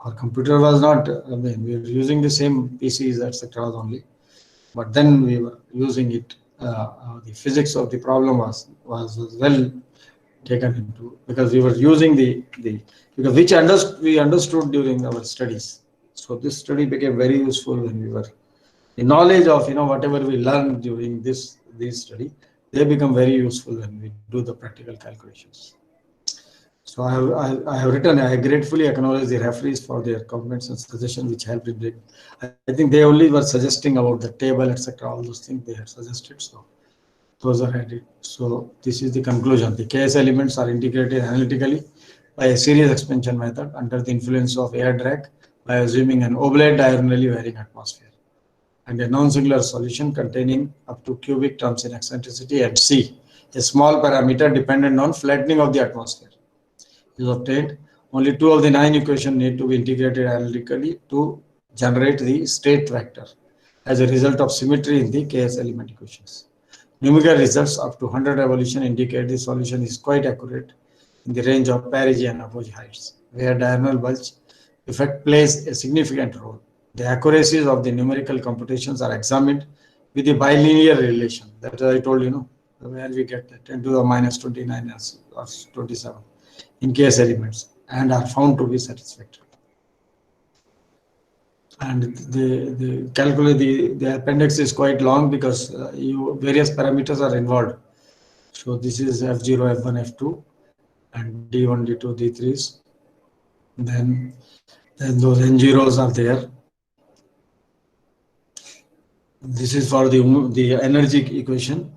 Speaker 1: Our computer was not, we were using the same PCs, etc. only, but then we were using it. The physics of the problem was well taken into, because we were using because which we understood during our studies. So this study became very useful when we were, the knowledge of whatever we learned during this study, they become very useful when we do the practical calculations. So I have written, I gratefully acknowledge the referees for their comments and suggestions which helped in it. I think they only were suggesting about the table, etc. All those things they had suggested. So those are added. So this is the conclusion. The KS elements are integrated analytically by a series expansion method under the influence of air drag by assuming an oblate diurnally varying atmosphere. and a non-singular solution containing up to cubic terms in eccentricity, and C, a small parameter dependent on flattening of the atmosphere, is obtained. Only 2 of the 9 equations need to be integrated analytically to generate the state vector as a result of symmetry in the Ks element equations. Numerical results up to 100 revolution indicate the solution is quite accurate in the range of perigee and apogee heights, where diurnal bulge effect plays a significant role. The accuracies of the numerical computations are examined with the bilinear relation. That I told you, where we get 10 to the minus 29 or 27 in Ks elements, and are found to be satisfactory. And the calculate the appendix is quite long because various parameters are involved. So this is F0, F1, F2, and D1, D2, D3s. Then those N0s are there. This is for the energy equation,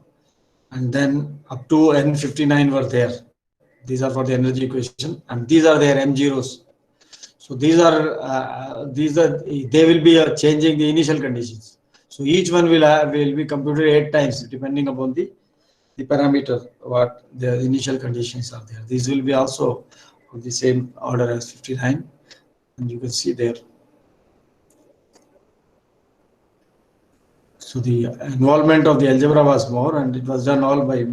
Speaker 1: and then up to N59 were there. These are for the energy equation, and these are their M0s. So these are they will be changing the initial conditions. So each one will be computed 8 times depending upon the parameter what the initial conditions are there. These will be also of the same order as 59, and you can see there. So the involvement of the algebra was more, and it was done all by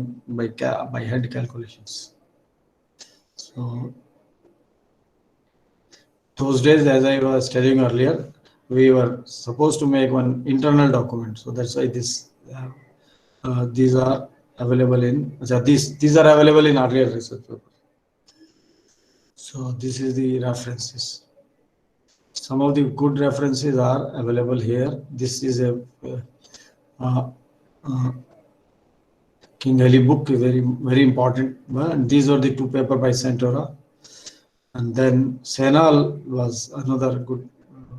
Speaker 1: head calculations. So those days, as I was telling earlier, we were supposed to make one internal document. So that's why these are available in these are available in earlier research paper. So this is the references. Some of the good references are available here. This is a King Ali book, very important. And these are the 2 papers by Santora. And then Senal was another good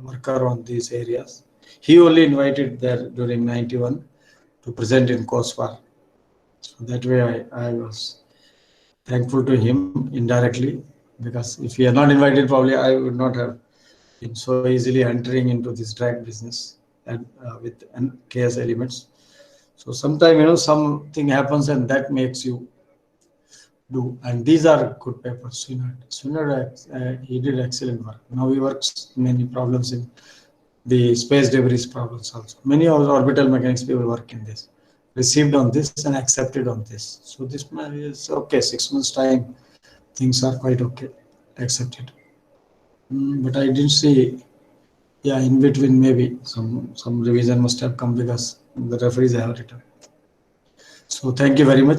Speaker 1: worker on these areas. He only invited there during 91 to present in COSPAR. So that way I was thankful to him indirectly, because if he had not invited, probably I would not have been so easily entering into this drag business and with Ks elements. So sometimes something happens and that makes you do. And these are good papers. Swinard, he did excellent work. Now he works many problems in the space debris problems also. Many of orbital mechanics people work in this. Received on this and accepted on this. So this is okay. 6 months time, things are quite okay. Accepted. But I didn't see. Yeah, in between maybe some revision must have come because the referees have written. So thank you very much.